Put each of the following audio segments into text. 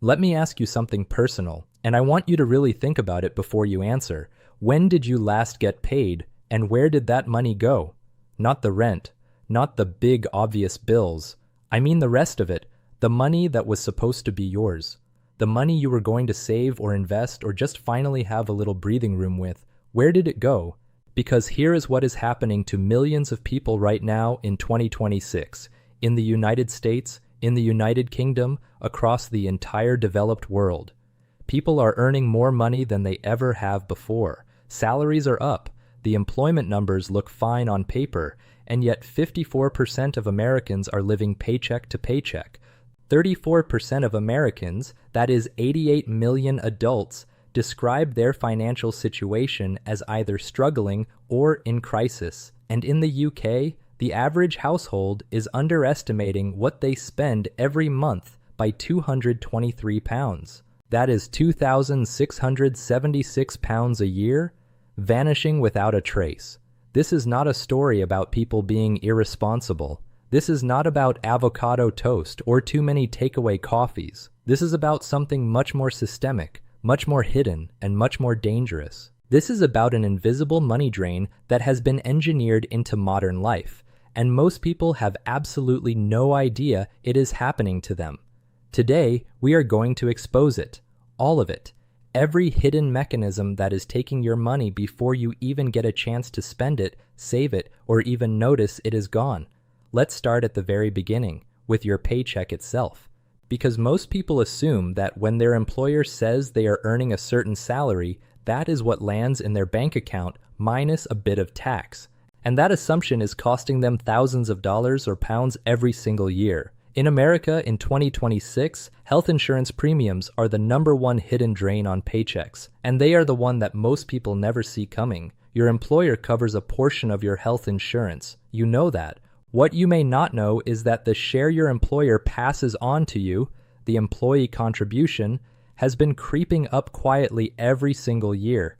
Let me ask you something personal, and I want you to really think about it before you answer. When did you last get paid, and where did that money go? Not the rent, not the big obvious bills. I mean the rest of it, the money that was supposed to be yours. The money you were going to save or invest or just finally have a little breathing room with. Where did it go? Because here is what is happening to millions of people right now in 2026, in the United States, in the United Kingdom, across the entire developed world. People are earning more money than they ever have before. Salaries are up. The employment numbers look fine on paper, and yet 54% of Americans are living paycheck to paycheck. 34% of Americans, that is 88 million adults, describe their financial situation as either struggling or in crisis. And in the UK, the average household is underestimating what they spend every month by £223. That is £2,676 a year, vanishing without a trace. This is not a story about people being irresponsible. This is not about avocado toast or too many takeaway coffees. This is about something much more systemic, much more hidden, and much more dangerous. This is about an invisible money drain that has been engineered into modern life, and most people have absolutely no idea it is happening to them. Today, we are going to expose it, all of it, every hidden mechanism that is taking your money before you even get a chance to spend it, save it, or even notice it is gone. Let's start at the very beginning, with your paycheck itself. Because most people assume that when their employer says they are earning a certain salary, that is what lands in their bank account minus a bit of tax. And that assumption is costing them thousands of dollars or pounds every single year. In America in 2026, health insurance premiums are the #1 hidden drain on paychecks, and they are the one that most people never see coming. Your employer covers a portion of your health insurance. You know that. What you may not know is that the share your employer passes on to you, the employee contribution, has been creeping up quietly every single year.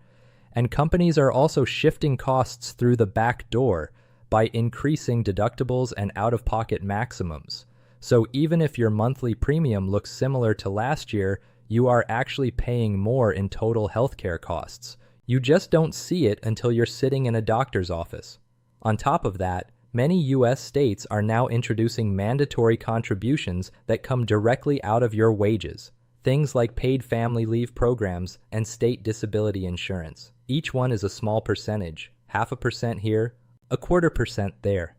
And companies are also shifting costs through the back door by increasing deductibles and out-of-pocket maximums. So even if your monthly premium looks similar to last year, you are actually paying more in total healthcare costs. You just don't see it until you're sitting in a doctor's office. On top of that, many U.S. states are now introducing mandatory contributions that come directly out of your wages. Things like paid family leave programs and state disability insurance. Each one is a small percentage, 0.5% here, 0.25% there.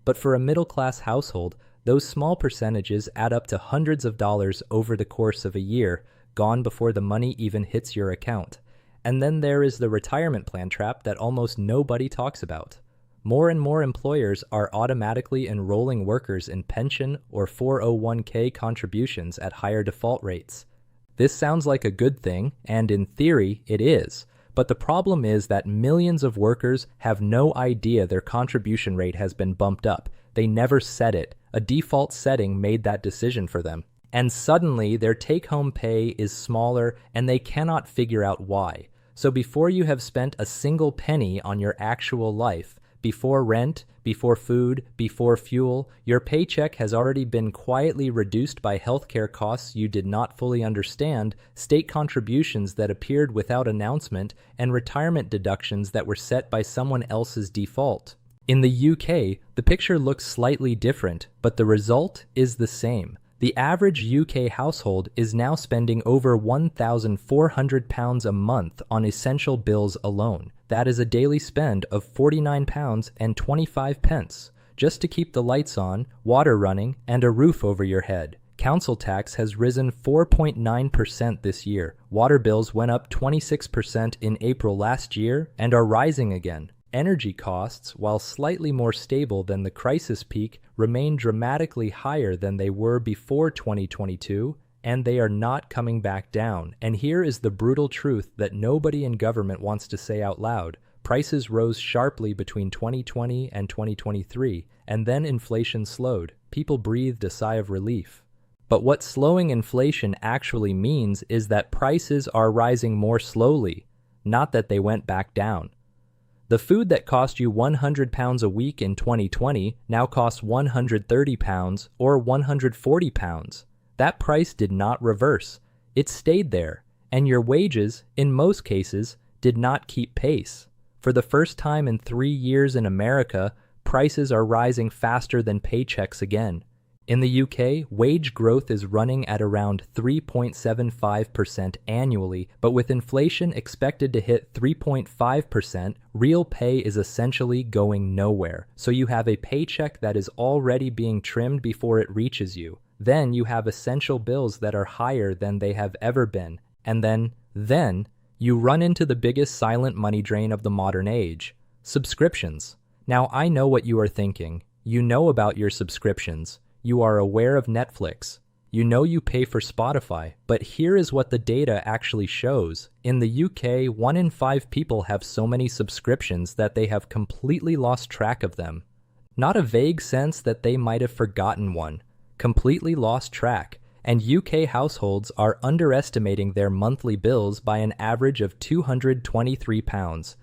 But for a middle-class household, those small percentages add up to hundreds of dollars over the course of a year, gone before the money even hits your account. And then there is the retirement plan trap that almost nobody talks about. More and more employers are automatically enrolling workers in pension or 401k contributions at higher default rates. This sounds like a good thing, and in theory, it is. But the problem is that millions of workers have no idea their contribution rate has been bumped up. They never set it. A default setting made that decision for them. And suddenly, their take-home pay is smaller, and they cannot figure out why. So before you have spent a single penny on your actual life, before rent, before food, before fuel, your paycheck has already been quietly reduced by healthcare costs you did not fully understand, state contributions that appeared without announcement, and retirement deductions that were set by someone else's default. In the UK, the picture looks slightly different, but the result is the same. The average UK household is now spending over £1,400 a month on essential bills alone. That is a daily spend of £49.25 just to keep the lights on, water running, and a roof over your head. Council tax has risen 4.9% this year. Water bills went up 26% in April last year and are rising again. Energy costs, while slightly more stable than the crisis peak, remain dramatically higher than they were before 2022, and they are not coming back down. And here is the brutal truth that nobody in government wants to say out loud. Prices rose sharply between 2020 and 2023, and then inflation slowed. People breathed a sigh of relief. But what slowing inflation actually means is that prices are rising more slowly, not that they went back down. The food that cost you £100 a week in 2020 now costs £130 or £140. That price did not reverse. It stayed there, and your wages, in most cases, did not keep pace. For the first time in 3 years in America, prices are rising faster than paychecks again. In the UK, wage growth is running at around 3.75% annually, but with inflation expected to hit 3.5%, real pay is essentially going nowhere. So you have a paycheck that is already being trimmed before it reaches you. Then you have essential bills that are higher than they have ever been. And then you run into the biggest silent money drain of the modern age: subscriptions. Now, I know what you are thinking. You know about your subscriptions. You are aware of Netflix. You know you pay for Spotify. But here is what the data actually shows. In the UK, 1 in 5 people have so many subscriptions that they have completely lost track of them. Not a vague sense that they might have forgotten one. Completely lost track. And UK households are underestimating their monthly bills by an average of £223.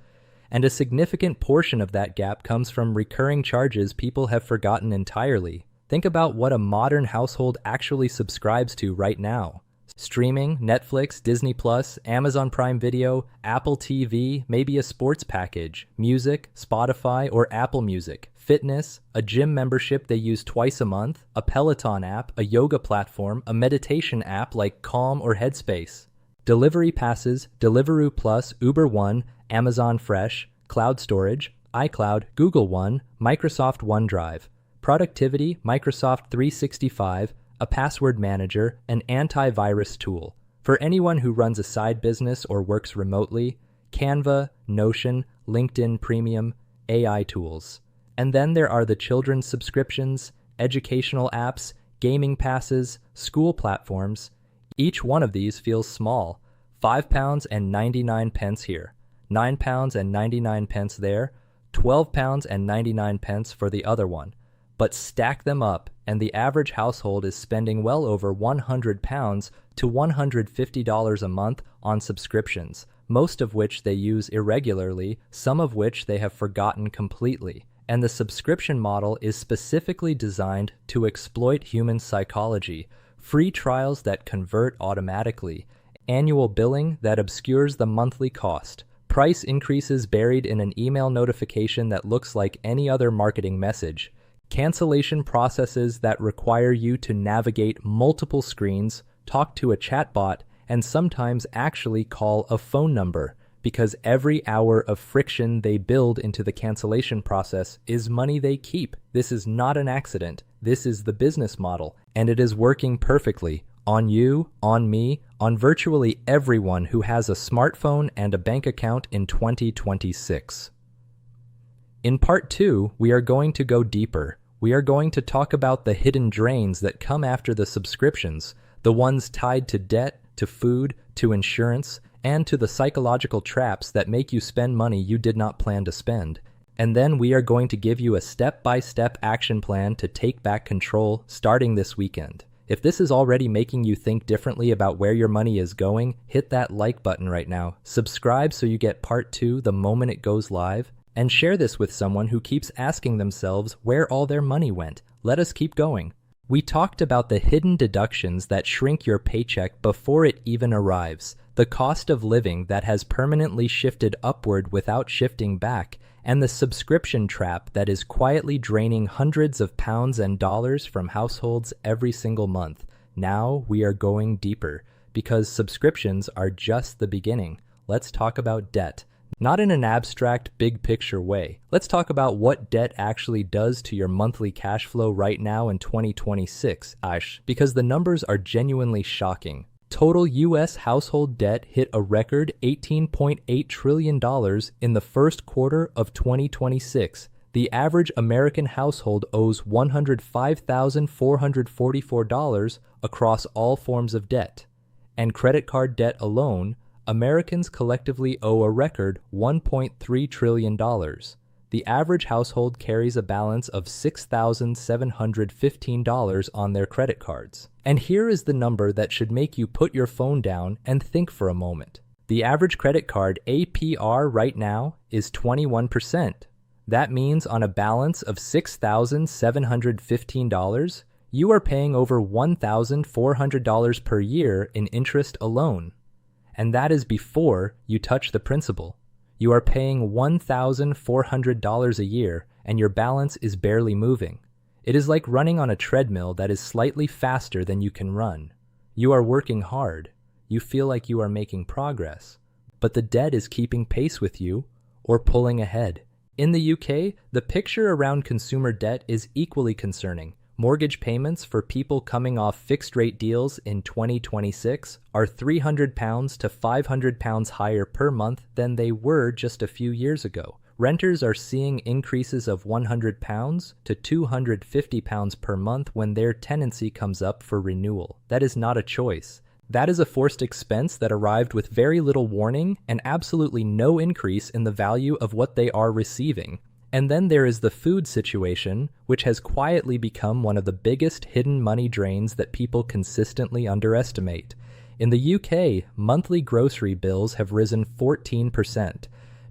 And a significant portion of that gap comes from recurring charges people have forgotten entirely. Think about what a modern household actually subscribes to right now. Streaming, Netflix, Disney+, Amazon Prime Video, Apple TV, maybe a sports package, music, Spotify or Apple Music, fitness, a gym membership they use twice a month, a Peloton app, a yoga platform, a meditation app like Calm or Headspace, delivery passes, Deliveroo Plus, Uber One, Amazon Fresh, cloud storage, iCloud, Google One, Microsoft OneDrive, productivity, Microsoft 365, a password manager, an antivirus tool. For anyone who runs a side business or works remotely, Canva, Notion, LinkedIn Premium, AI tools. And then there are the children's subscriptions, educational apps, gaming passes, school platforms. Each one of these feels small. £5.99 here, £9.99 there, £12.99 for the other one. But stack them up, and the average household is spending well over £100 to $150 a month on subscriptions, most of which they use irregularly, some of which they have forgotten completely. And the subscription model is specifically designed to exploit human psychology: free trials that convert automatically, annual billing that obscures the monthly cost, price increases buried in an email notification that looks like any other marketing message, cancellation processes that require you to navigate multiple screens, talk to a chatbot, and sometimes actually call a phone number, because every hour of friction they build into the cancellation process is money they keep. This is not an accident. This is the business model, and it is working perfectly. On you, on me, on virtually everyone who has a smartphone and a bank account in 2026. In part 2, we are going to go deeper. We are going to talk about the hidden drains that come after the subscriptions, the ones tied to debt, to food, to insurance, and to the psychological traps that make you spend money you did not plan to spend. And then we are going to give you a step-by-step action plan to take back control starting this weekend. If this is already making you think differently about where your money is going, hit that like button right now. Subscribe so you get part 2 the moment it goes live. And share this with someone who keeps asking themselves where all their money went. Let us keep going. We talked about the hidden deductions that shrink your paycheck before it even arrives, the cost of living that has permanently shifted upward without shifting back, and the subscription trap that is quietly draining hundreds of pounds and dollars from households every single month. Now we are going deeper, because subscriptions are just the beginning. Let's talk about debt. Not in an abstract, big picture way. Let's talk about what debt actually does to your monthly cash flow right now in 2026, because the numbers are genuinely shocking. Total U.S. household debt hit a record $18.8 trillion in the first quarter of 2026. The average American household owes $105,444 across all forms of debt. And credit card debt alone, Americans collectively owe a record $1.3 trillion. The average household carries a balance of $6,715 on their credit cards. And here is the number that should make you put your phone down and think for a moment. The average credit card APR right now is 21%. That means on a balance of $6,715, You are paying over $1,400 per year in interest alone. And that is before you touch the principal. You are paying $1,400 a year and your balance is barely moving. It is like running on a treadmill that is slightly faster than you can run. You are working hard. You feel like you are making progress. But the debt is keeping pace with you or pulling ahead. In the UK, the picture around consumer debt is equally concerning. Mortgage payments for people coming off fixed-rate deals in 2026 are £300 to £500 higher per month than they were just a few years ago. Renters are seeing increases of £100 to £250 per month when their tenancy comes up for renewal. That is not a choice. That is a forced expense that arrived with very little warning and absolutely no increase in the value of what they are receiving. And then there is the food situation, which has quietly become one of the biggest hidden money drains that people consistently underestimate. In the UK, monthly grocery bills have risen 14%,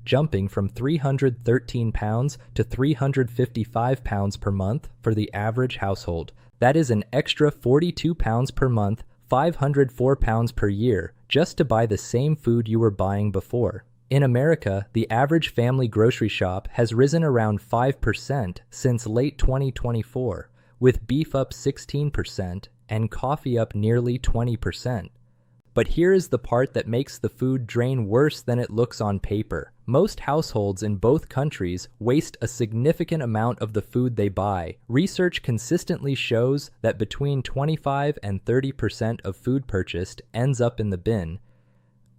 jumping from £313 to £355 per month for the average household. That is an extra £42 per month, £504 per year, just to buy the same food you were buying before. In America, the average family grocery shop has risen around 5% since late 2024, with beef up 16% and coffee up nearly 20%. But here is the part that makes the food drain worse than it looks on paper. Most households in both countries waste a significant amount of the food they buy. Research consistently shows that between 25 and 30% of food purchased ends up in the bin,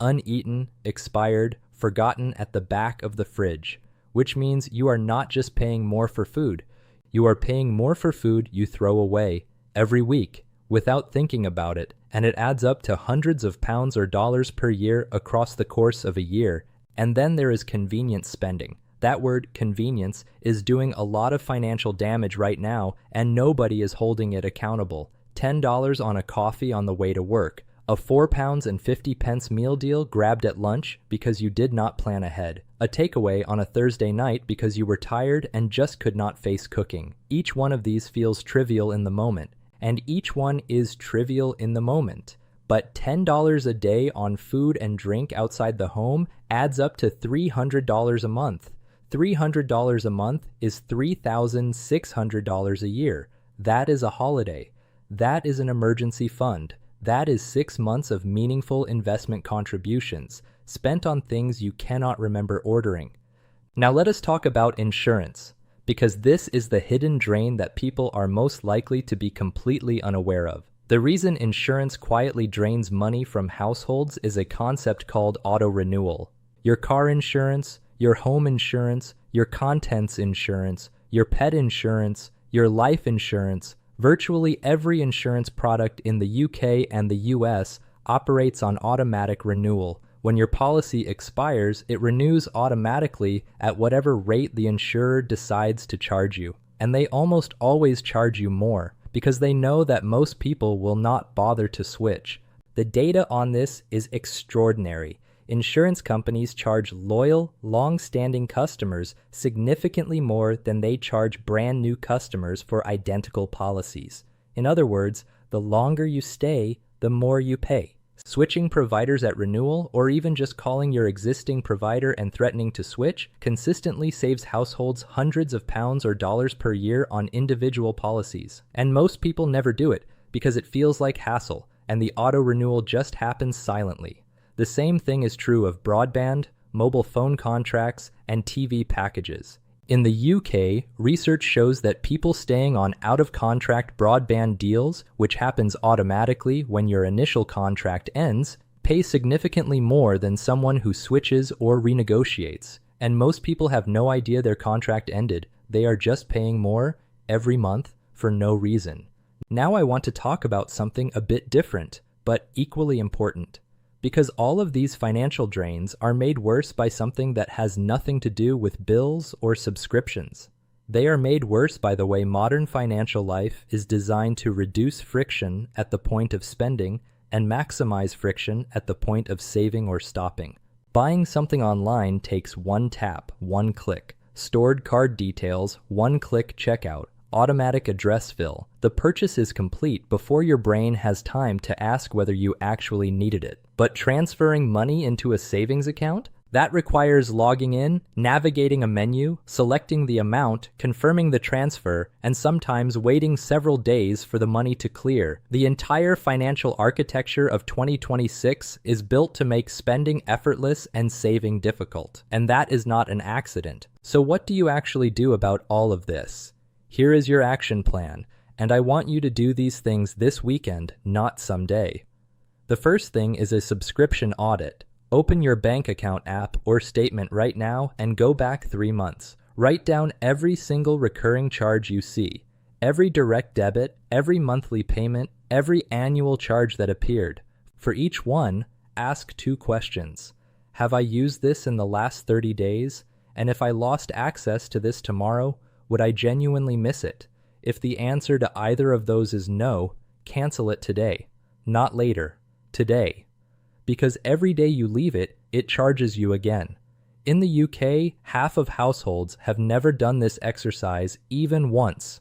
uneaten, expired, forgotten at the back of the fridge, which means you are not just paying more for food. You are paying more for food you throw away every week without thinking about it, and it adds up to hundreds of pounds or dollars per year across the course of a year. And then there is convenience spending. That word, convenience, is doing a lot of financial damage right now, and nobody is holding it accountable. $10 on a coffee on the way to work. A £4.50 meal deal grabbed at lunch because you did not plan ahead. A takeaway on a Thursday night because you were tired and just could not face cooking. Each one of these feels trivial in the moment, and each one is trivial in the moment. But $10 a day on food and drink outside the home adds up to $300 a month. $300 a month is $3,600 a year. That is a holiday. That is an emergency fund. That is 6 months of meaningful investment contributions, spent on things you cannot remember ordering. Now let us talk about insurance, because this is the hidden drain that people are most likely to be completely unaware of. The reason insurance quietly drains money from households is a concept called auto-renewal. Your car insurance, your home insurance, your contents insurance, your pet insurance, your life insurance, virtually every insurance product in the UK and the US operates on automatic renewal. When your policy expires, it renews automatically at whatever rate the insurer decides to charge you. And they almost always charge you more, because they know that most people will not bother to switch. The data on this is extraordinary. Insurance companies charge loyal, long-standing customers significantly more than they charge brand new customers for identical policies. In other words, the longer you stay, the more you pay. Switching providers at renewal, or even just calling your existing provider and threatening to switch, consistently saves households hundreds of pounds or dollars per year on individual policies. And most people never do it because it feels like hassle, and the auto-renewal just happens silently. The same thing is true of broadband, mobile phone contracts, and TV packages. In the UK, research shows that people staying on out-of-contract broadband deals, which happens automatically when your initial contract ends, pay significantly more than someone who switches or renegotiates. And most people have no idea their contract ended. They are just paying more every month for no reason. Now I want to talk about something a bit different, but equally important. Because all of these financial drains are made worse by something that has nothing to do with bills or subscriptions. They are made worse by the way modern financial life is designed to reduce friction at the point of spending and maximize friction at the point of saving or stopping. Buying something online takes one tap, one click. Stored card details, one-click checkout. automatic address fill. The purchase is complete before your brain has time to ask whether you actually needed it. But transferring money into a savings account? That requires logging in, navigating a menu, selecting the amount, confirming the transfer, and sometimes waiting several days for the money to clear. The entire financial architecture of 2026 is built to make spending effortless and saving difficult. And that is not an accident. So what do you actually do about all of this? Here is your action plan, and I want you to do these things this weekend, not someday. The first thing is a subscription audit. Open your bank account app or statement right now and go back 3 months. Write down every single recurring charge you see, every direct debit, every monthly payment, every annual charge that appeared. For each one, ask 2 questions. Have I used this in the last 30 days? And if I lost access to this tomorrow, would I genuinely miss it? If the answer to either of those is no, cancel it today, not later, today. Because every day you leave it, it charges you again. In the UK, half of households have never done this exercise even once.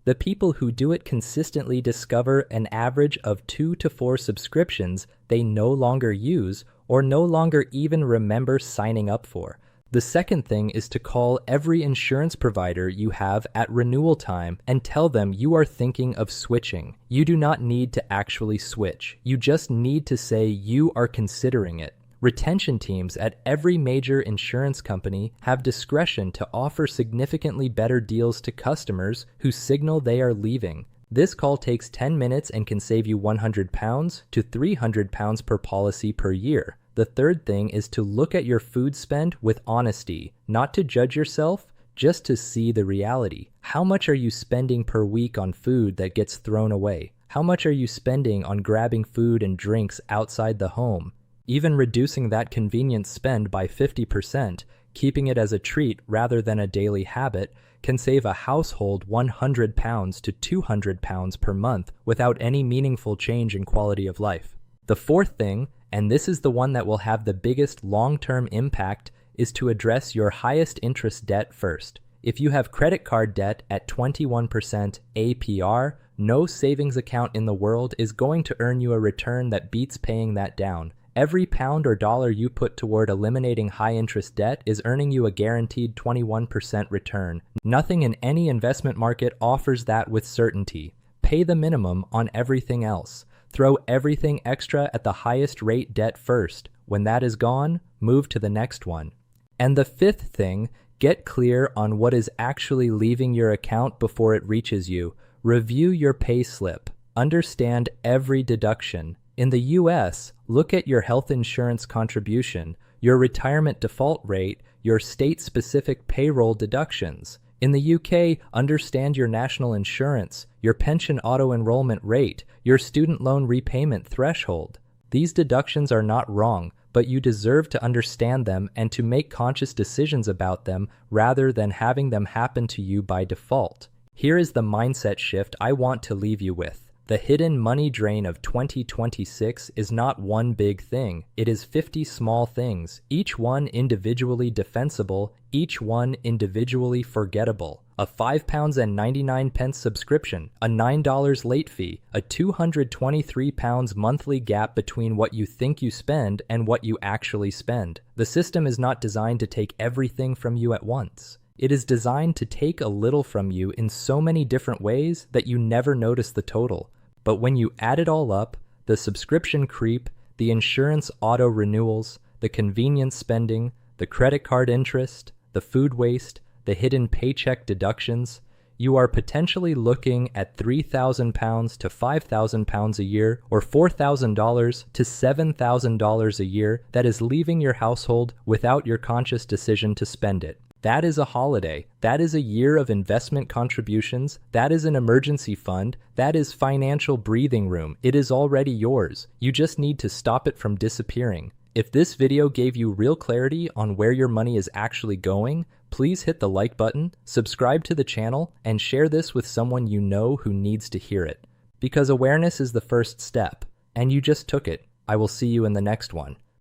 The people who do it consistently discover an average of 2 to 4 subscriptions they no longer use or no longer even remember signing up for. The second thing is to call every insurance provider you have at renewal time and tell them you are thinking of switching. You do not need to actually switch. You just need to say you are considering it. Retention teams at every major insurance company have discretion to offer significantly better deals to customers who signal they are leaving. This call takes 10 minutes and can save you £100 to £300 per policy per year. The third thing is to look at your food spend with honesty, not to judge yourself, just to see the reality. How much are you spending per week on food that gets thrown away? How much are you spending on grabbing food and drinks outside the home? Even reducing that convenience spend by 50%, keeping it as a treat rather than a daily habit, can save a household £100 to £200 per month without any meaningful change in quality of life. The fourth thing, and this is the one that will have the biggest long-term impact, is to address your highest interest debt first. If you have credit card debt at 21% APR, no savings account in the world is going to earn you a return that beats paying that down. Every pound or dollar you put toward eliminating high-interest debt is earning you a guaranteed 21% return. Nothing in any investment market offers that with certainty. Pay the minimum on everything else. Throw everything extra at the highest rate debt first. When that is gone, move to the next one. And the fifth thing, get clear on what is actually leaving your account before it reaches you. Review your pay slip. Understand every deduction. In the US, look at your health insurance contribution, your retirement default rate, your state-specific payroll deductions. In the UK, understand your national insurance, your pension auto-enrollment rate, your student loan repayment threshold. These deductions are not wrong, but you deserve to understand them and to make conscious decisions about them rather than having them happen to you by default. Here is the mindset shift I want to leave you with. The hidden money drain of 2026 is not one big thing. It is 50 small things, each one individually defensible, each one individually forgettable. A £5.99 subscription, a $9 late fee, a £223 monthly gap between what you think you spend and what you actually spend. The system is not designed to take everything from you at once. It is designed to take a little from you in so many different ways that you never notice the total. But when you add it all up, the subscription creep, the insurance auto renewals, the convenience spending, the credit card interest, the food waste, the hidden paycheck deductions, you are potentially looking at £3,000 to £5,000 a year or $4,000 to $7,000 a year that is leaving your household without your conscious decision to spend it. That is a holiday. That is a year of investment contributions. That is an emergency fund. That is financial breathing room. It is already yours. You just need to stop it from disappearing. If this video gave you real clarity on where your money is actually going, please hit the like button, subscribe to the channel, and share this with someone you know who needs to hear it. Because awareness is the first step, and you just took it. I will see you in the next one.